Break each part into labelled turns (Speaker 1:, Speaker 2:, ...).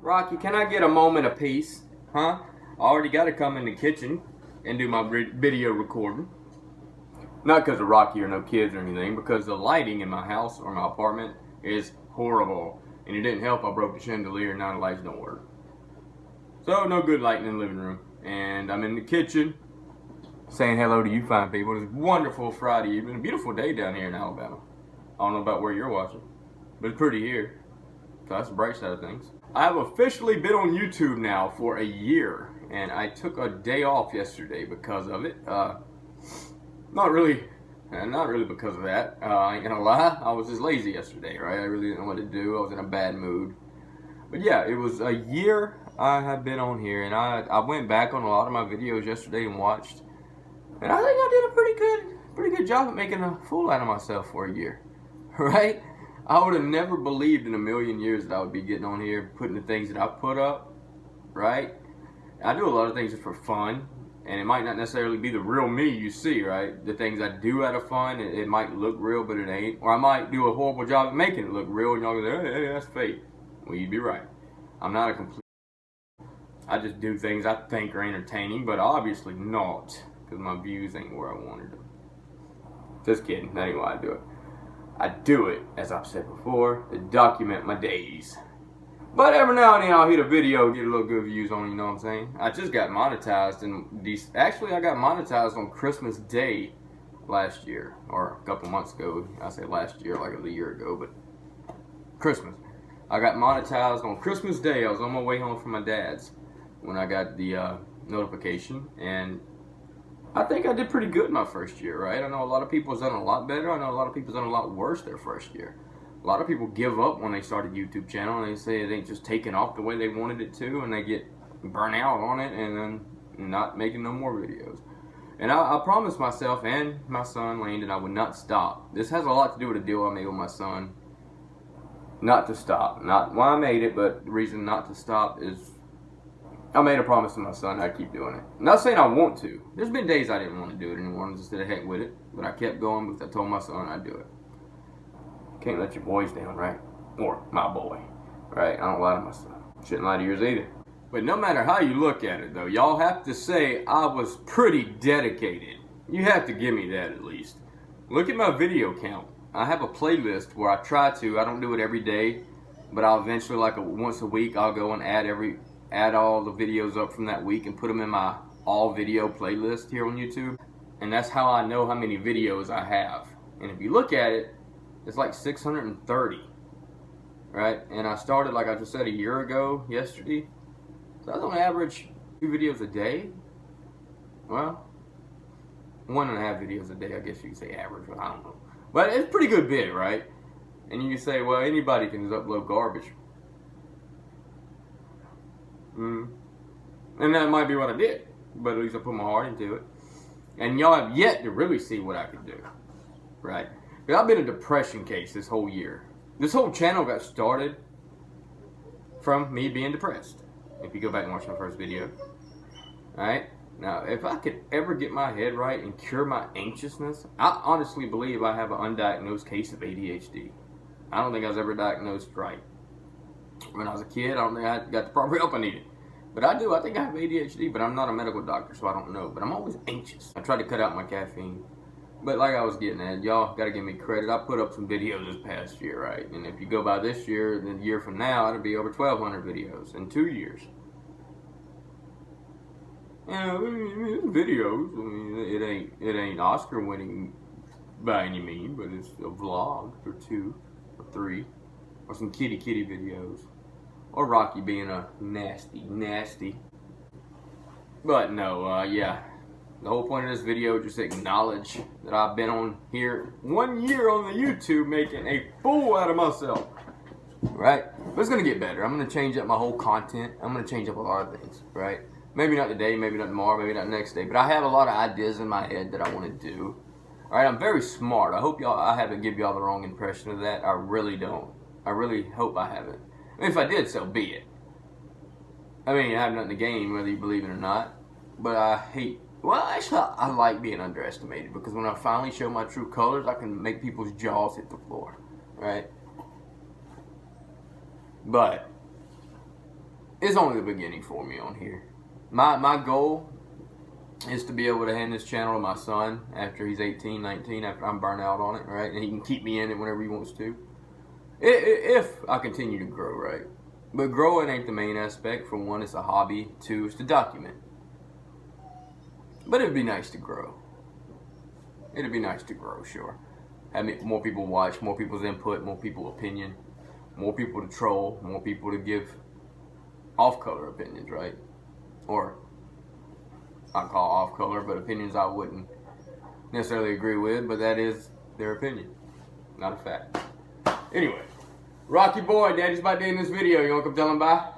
Speaker 1: Rocky, can I get a moment of peace? Huh? I already got to come in the kitchen and do my video recording. Not because of Rocky or no kids or anything, because the lighting in my house or my apartment is horrible. And it didn't help I broke the chandelier and now the lights don't work. So no good lighting in the living room. And I'm in the kitchen saying hello to you fine people. It's a wonderful Friday evening. A beautiful day down here in Alabama. I don't know about where you're watching, but it's pretty here. So that's the bright side of things. I have officially been on YouTube now for a year, and I took a day off yesterday because of it. Not really because of that. I ain't gonna lie, I was just lazy yesterday, right? I really didn't know what to do. I was in a bad mood. But yeah, it was a year I have been on here, and I went back on a lot of my videos yesterday and watched, and I think I did a pretty good job at making a fool out of myself for a year, right? I would have never believed in a million years that I would be getting on here, putting the things that I put up, right? I do a lot of things just for fun, and it might not necessarily be the real me you see, right? The things I do out of fun, it might look real, but it ain't. Or I might do a horrible job at making it look real, and y'all go, hey, that's fake. Well, you'd be right. I'm not a complete... I just do things I think are entertaining, but obviously not, because my views ain't where I wanted them. Just kidding, that ain't why I do it. I do it, as I've said before, to document my days. But every now and then I'll hit a video, get a little good views on it, you know what I'm saying? I just got monetized, actually I got monetized on Christmas Day last year, or a couple months ago. I say last year like a year ago, but Christmas. I got monetized on Christmas Day. I was on my way home from my dad's when I got the notification, and I think I did pretty good my first year, right? I know a lot of people have done a lot better. I know a lot of people have done a lot worse their first year. A lot of people give up when they start a YouTube channel and they say it ain't just taking off the way they wanted it to, and they get burnt out on it and then not making no more videos. And I promised myself and my son Landon I would not stop. This has a lot to do with a deal I made with my son. Not to stop. Not why I made it, but the reason not to stop is I made a promise to my son I'd keep doing it. I'm not saying I want to. There's been days I didn't want to do it anymore and just did a heck with it. But I kept going because I told my son I'd do it. Can't let your boys down, right? Or my boy, right? I don't lie to my son. Shouldn't lie to yours either. But no matter how you look at it though, y'all have to say I was pretty dedicated. You have to give me that at least. Look at my video count. I have a playlist where I try to, I don't do it every day, but I'll eventually like once a week I'll go and add all the videos up from that week and put them in my all video playlist here on YouTube. And that's how I know how many videos I have. And if you look at it, it's like 630, right? And I started, like I just said, a year ago, yesterday. So I was on average 2 videos a day. Well, 1.5 videos a day, I guess you could say average, but I don't know. But it's a pretty good bit, right? And you can say, well, anybody can just upload garbage. And that might be what I did, but at least I put my heart into it. And y'all have yet to really see what I can do, right? Because I've been a depression case this whole year. This whole channel got started from me being depressed. If you go back and watch my first video, alright? Now, if I could ever get my head right and cure my anxiousness, I honestly believe I have an undiagnosed case of ADHD. I don't think I was ever diagnosed right. When I was a kid, I don't think I got the proper help I needed. But I do. I think I have ADHD, but I'm not a medical doctor, so I don't know. But I'm always anxious. I try to cut out my caffeine. But like I was getting at, y'all got to give me credit. I put up some videos this past year, right? And if you go by this year, then a year from now, it'll be over 1,200 videos in 2 years. You know, videos. I mean, it ain't Oscar winning by any means, but it's a vlog or 2 or 3. Or some kitty videos. Or Rocky being a nasty. But no, yeah. The whole point of this video is just acknowledge that I've been on here 1 year on the YouTube making a fool out of myself. Right? But it's going to get better. I'm going to change up my whole content. I'm going to change up a lot of things. Right? Maybe not today, maybe not tomorrow, maybe not next day. But I have a lot of ideas in my head that I want to do. Alright, I'm very smart. I hope I haven't given y'all the wrong impression of that. I really don't. I really hope I haven't. If I did, so be it. I mean, I have nothing to gain, whether you believe it or not. But I hate... Well, actually, I like being underestimated. Because when I finally show my true colors, I can make people's jaws hit the floor. Right? But it's only the beginning for me on here. My goal is to be able to hand this channel to my son after he's 18, 19, after I'm burnt out on it, right? And he can keep me in it whenever he wants to. If I continue to grow, right? But growing ain't the main aspect. For one, it's a hobby. Two, it's to document. But it'd be nice to grow. It'd be nice to grow, sure. Have more people watch, more people's input, more people's opinion, more people to troll, more people to give off-color opinions, right? Or not call off-color, but opinions I wouldn't necessarily agree with, but that is their opinion, not a fact. Anyway, Rocky boy, Daddy's about to end this video. You want to come tell him bye?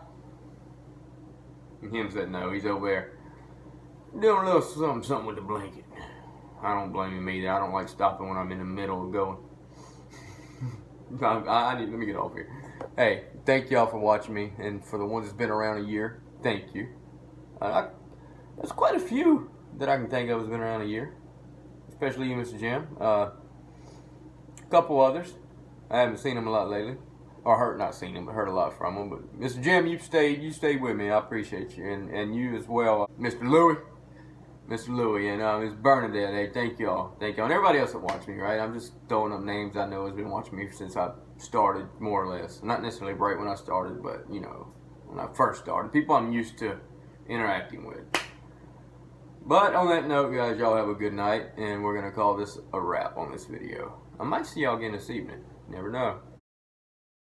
Speaker 1: And him said no, he's over there doing a little something with the blanket. I don't blame him either. I don't like stopping when I'm in the middle of going. Let me get off here. Hey, thank y'all for watching me, and for the ones that's been around a year, thank you. There's quite a few that I can think of that's been around a year, especially you, Mr. Jim. A couple others. I haven't seen them a lot lately, or not seen them, but heard a lot from them. But Mr. Jim, you stayed with me. I appreciate you, and you as well, Mr. Louie. Mr. Louie, and Ms. Bernadette. Hey, thank y'all, and everybody else that watched me. Right, I'm just throwing up names I know has been watching me since I started, more or less. Not necessarily right when I started, but you know, when I first started, people I'm used to interacting with. But on that note, guys, y'all have a good night, and we're gonna call this a wrap on this video. I might see y'all again this evening. Never know.